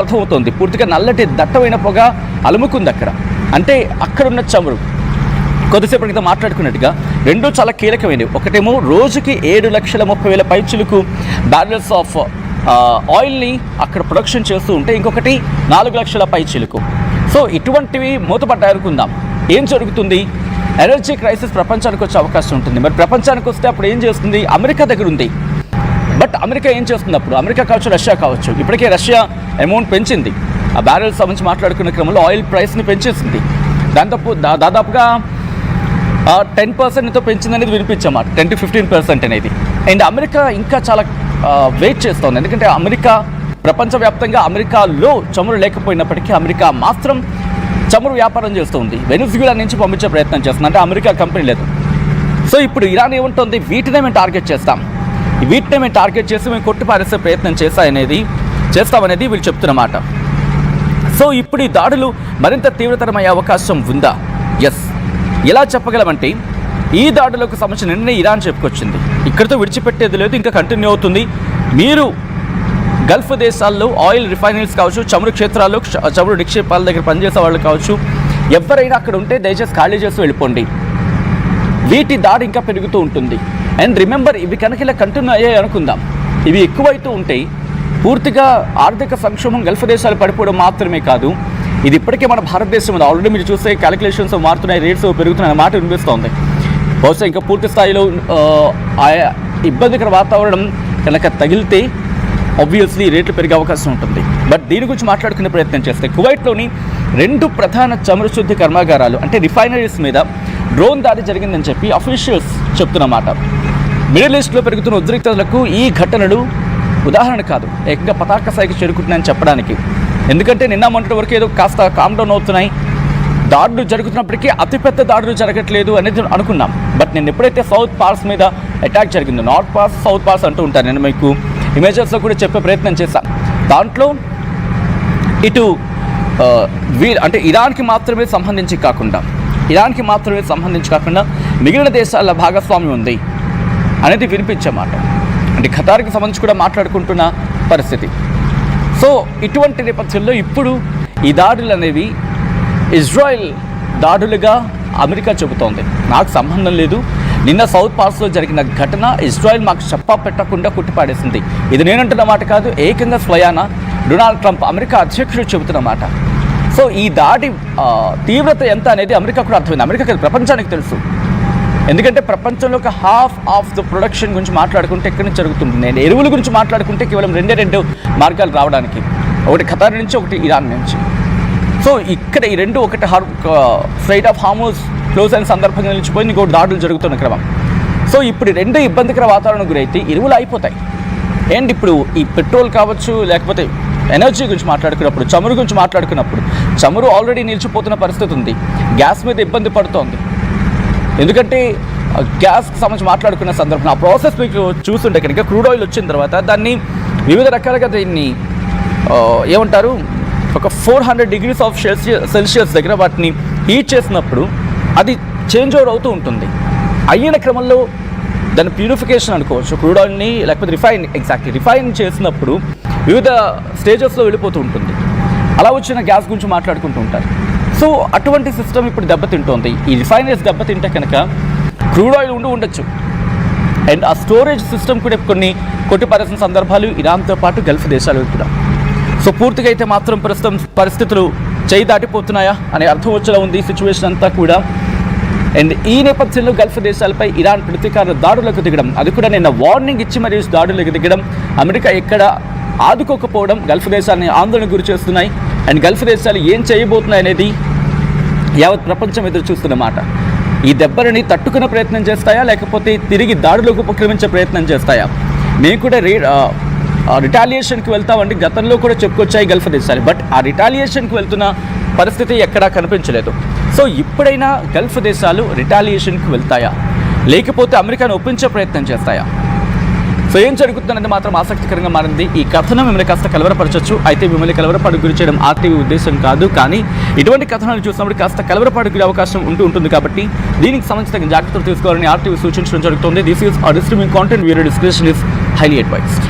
అర్థమవుతోంది. పూర్తిగా నల్లటి దట్టమైన పొగ అలుముకుంది అక్కడ. అంటే అక్కడున్న చమురు కొద్దిసేపటి క్రితం మాట్లాడుకున్నట్టుగా రెండూ చాలా కీలకమైనవి. ఒకటేమో రోజుకి 7,30,000 పైచులకు బ్యారెల్స్ ఆఫ్ ఆయిల్ని అక్కడ ప్రొడక్షన్ చేస్తూ ఉంటే, ఇంకొకటి 4 లక్షల పైచులకు. సో ఇటువంటివి మూతపడ్డాయి అనుకుందాం. ఏం జరుగుతుంది? ఎనర్జీ క్రైసిస్ ప్రపంచానికి వచ్చే అవకాశం ఉంటుంది. మరి ప్రపంచానికి వస్తే అప్పుడు ఏం చేస్తుంది? అమెరికా దగ్గర ఉంది. బట్ అమెరికా ఏం చేస్తుంది అప్పుడు? అమెరికా కావచ్చు, రష్యా కావచ్చు. ఇప్పటికే రష్యా అమౌంట్ పెంచింది. ఆ బ్యారెల్స్ సంబంధించి మాట్లాడుకున్న క్రమంలో ఆయిల్ ప్రైస్ని పెంచేసింది. దాదాపుగా 10%తో పెంచిందనేది వినిపించామాట, 10 to 15% అనేది. అండ్ అమెరికా ఇంకా చాలా వెయిట్ చేస్తోంది. ఎందుకంటే అమెరికా ప్రపంచవ్యాప్తంగా అమెరికాలో చమురు లేకపోయినప్పటికీ అమెరికా మాత్రం చమురు వ్యాపారం చేస్తుంది. వెనిజులా నుంచి పంపించే ప్రయత్నం చేస్తుంది. అంటే అమెరికా కంపెనీ లేదు. సో ఇప్పుడు ఇరాన్ ఏముంటుంది? వీటినే మేము టార్గెట్ చేస్తాం, వీటినే మేము టార్గెట్ చేసి మేము కొట్టిపారేసే ప్రయత్నం చేస్తామనేది వీళ్ళు చెప్తున్నమాట. సో ఇప్పుడు ఈ దాడులు మరింత తీవ్రతరమయ్యే అవకాశం ఉందా? ఎస్. ఎలా చెప్పగలమంటే ఈ దాడులకు సంబంధించిన నిర్ణయం ఇరాన్ చెప్పుకొచ్చింది. ఇక్కడితో విడిచిపెట్టేది లేదు, ఇంకా కంటిన్యూ అవుతుంది. మీరు గల్ఫ్ దేశాల్లో ఆయిల్ రిఫైనరీస్ కావచ్చు, చమురు క్షేత్రాల్లో చమురు నిక్షేపాల దగ్గర పనిచేసే వాళ్ళు కావచ్చు, ఎవరైనా అక్కడ ఉంటే దయచేసి ఖాళీ చేసి వెళ్ళిపోండి. వీటి దాడి ఇంకా పెరుగుతూ ఉంటుంది. అండ్ రిమెంబర్, ఇవి కనుక ఇలా కంటిన్యూ అయ్యాయి అనుకుందాం, ఇవి ఎక్కువైతూ ఉంటాయి. పూర్తిగా ఆర్థిక సంక్షోభం గల్ఫ్ దేశాలు పడిపోవడం మాత్రమే కాదు, ఇది ఇప్పటికే మన భారతదేశం ఉంది. ఆల్రెడీ మీరు చూస్తే క్యాలిక్యులేషన్స్ మారుతున్నాయి, రేట్స్ పెరుగుతున్నాయి మాట వినిపిస్తోంది. బహుశా ఇంకా పూర్తి స్థాయిలో ఇబ్బందికర వాతావరణం కనుక తగిలితే ఆబ్వియస్లీ రేట్లు పెరిగే అవకాశం ఉంటుంది. బట్ దీని గురించి మాట్లాడుకునే ప్రయత్నం చేస్తే కువైట్లోని 2 ప్రధాన చమురు శుద్ధి కర్మాగారాలు అంటే రిఫైనరీస్ మీద డ్రోన్ దాడి జరిగిందని చెప్పి అఫీషియల్స్ చెప్తున్నమాట. మిడిల్ ఈస్ట్లో పెరుగుతున్న ఉద్రిక్తతలకు ఈ ఘటనలు ఉదాహరణ కాదు, ఏకంగా పతాక స్థాయికి చేరుకుంటున్నాయని చెప్పడానికి. ఎందుకంటే నిన్న మొన్నటి వరకు ఏదో కాస్త కామ్ డౌన్ అవుతున్నాయి, దాడులు జరుగుతున్నప్పటికీ అతిపెద్ద దాడులు జరగట్లేదు అనేది అనుకున్నాం. బట్ నేను ఎప్పుడైతే సౌత్ పార్స్ మీద అటాక్ జరిగిందో, నార్త్ పార్స్ సౌత్ పార్స్ అంటూ ఉంటాను, నేను మీకు ఇమేజెస్లో కూడా చెప్పే ప్రయత్నం చేశాను. దాంట్లో ఇటు అంటే ఇరాన్కి మాత్రమే సంబంధించి కాకుండా మిగిలిన దేశాల భాగస్వామ్యం ఉంది అనేది వినిపించమాట. అంటే ఖతార్కి సంబంధించి కూడా మాట్లాడుకుంటున్న పరిస్థితి. సో ఇటువంటి నేపథ్యంలో ఇప్పుడు ఈ దాడులు అనేవి ఇజ్రాయెల్ దాడులుగా అమెరికా చెబుతోంది. నాకు సంబంధం లేదు, నిన్న సౌత్ పార్స్లో జరిగిన ఘటన ఇజ్రాయెల్ మాకు చెప్పా పెట్టకుండా కుట్టిపాడేసింది. ఇది నేనంటున్న మాట కాదు, ఏకంగా స్వయాన డొనాల్డ్ ట్రంప్ అమెరికా అధ్యక్షుడు చెబుతున్నమాట. సో ఈ దాడి తీవ్రత ఎంత అనేది అమెరికా కూడా అర్థమైంది. అమెరికా ప్రపంచానికి తెలుసు. ఎందుకంటే ప్రపంచంలో ఒక హాఫ్ ఆఫ్ ద ప్రొడక్షన్ గురించి మాట్లాడుకుంటే ఎక్కడి నుంచి జరుగుతుంది. నేను ఎరువుల గురించి మాట్లాడుకుంటే కేవలం 2 మార్గాలు రావడానికి, ఒకటి ఖతార్ నుంచి, ఒకటి ఇరాన్ నుంచి. సో ఇక్కడ ఈ రెండు, ఒకటి స్ట్రైట్ ఆఫ్ హార్మోజ్ క్లోజ్ అయిన సందర్భంగా నిలిచిపోయింది, ఇంకోటి దాడులు జరుగుతున్న క్రమం. సో ఇప్పుడు 2 ఇబ్బందికర వాతావరణం గురైతే ఎరువులు అయిపోతాయి. అండ్ ఇప్పుడు ఈ పెట్రోల్ కావచ్చు, లేకపోతే ఎనర్జీ గురించి మాట్లాడుకున్నప్పుడు, చమురు గురించి మాట్లాడుకున్నప్పుడు, చమురు ఆల్రెడీ నిలిచిపోతున్న పరిస్థితి ఉంది. గ్యాస్ మీద ఇబ్బంది పడుతోంది. ఎందుకంటే గ్యాస్కి సంబంధించి మాట్లాడుకున్న సందర్భంలో ఆ ప్రాసెస్ మీకు చూస్తుంటే కనుక క్రూడ్ ఆయిల్ వచ్చిన తర్వాత దాన్ని వివిధ రకాలుగా దీన్ని ఏమంటారు, ఒక 400 degrees ఆఫ్ సెల్సియస్ దగ్గర వాటిని హీట్ చేసినప్పుడు అది చేంజ్ ఓవర్ అవుతూ ఉంటుంది. అయిన క్రమంలో దాని ప్యూరిఫికేషన్ అనుకోవచ్చు, క్రూడ్ ఆయిల్ని, లేకపోతే రిఫైన్ చేసినప్పుడు వివిధ స్టేజెస్లో వెళ్ళిపోతూ ఉంటుంది. అలా వచ్చిన గ్యాస్ గురించి మాట్లాడుకుంటూ ఉంటారు. సో అటువంటి సిస్టమ్ ఇప్పుడు దెబ్బతింటోంది. ఈ రిఫైనరీస్ దెబ్బతింటే కనుక క్రూడ్ ఆయిల్ ఉండొచ్చు. అండ్ ఆ స్టోరేజ్ సిస్టమ్ కూడా కొన్ని కొట్టిపారేసిన సందర్భాలు ఇరాన్తో పాటు గల్ఫ్ దేశాలు కూడా. సో పూర్తిగా అయితే మాత్రం ప్రస్తుతం పరిస్థితులు చేయి దాటిపోతున్నాయా అనే అర్థం వచ్చేలా ఉంది ఈ సిచ్యువేషన్ అంతా కూడా. అండ్ ఈ నేపథ్యంలో గల్ఫ్ దేశాలపై ఇరాన్ ప్రతీకార దాడులకు దిగడం, అది కూడా నిన్న వార్నింగ్ ఇచ్చి మరియు దాడులకు దిగడం, అమెరికా ఎక్కడ ఆదుకోకపోవడం గల్ఫ్ దేశాలని ఆందోళనకు గురి చేస్తున్నాయి. అండ్ గల్ఫ్ దేశాలు ఏం చేయబోతున్నాయి అనేది యావత్ ప్రపంచం ఎదురు చూస్తున్నమాట. ఈ దెబ్బలని తట్టుకునే ప్రయత్నం చేస్తాయా, లేకపోతే తిరిగి దాడులకు ఉపక్రమించే ప్రయత్నం చేస్తాయా? మేము కూడా రిటాలియేషన్కి వెళ్తామండి, గతంలో కూడా చెప్పుకొచ్చాయి గల్ఫ్ దేశాలు. బట్ ఆ రిటాలియేషన్కి వెళ్తున్న పరిస్థితి ఎక్కడా కనిపించలేదు. సో ఇప్పుడైనా గల్ఫ్ దేశాలు రిటాలియేషన్కి వెళ్తాయా, లేకపోతే అమెరికాను ఒప్పించే ప్రయత్నం చేస్తాయా? సో ఏం జరుగుతుందనేది మాత్రం ఆసక్తికరంగా మారింది. ఈ కథనం మిమ్మల్ని కాస్త కలవరపరచవచ్చు. అయితే మిమ్మల్ని కలవరపాటు గురి చేయడం ఆర్టీవీ ఉద్దేశం కాదు, కానీ ఇటువంటి కథనాలు చూసినప్పుడు కాస్త కలవరపాటు గురి అవకాశం ఉంటుంది. కాబట్టి దీనికి సంబంధించిన జాగ్రత్తలు తీసుకోవాలని ఆర్టీవీ సూచించడం జరుగుతుంది. This is distressing content, video description is highly advised.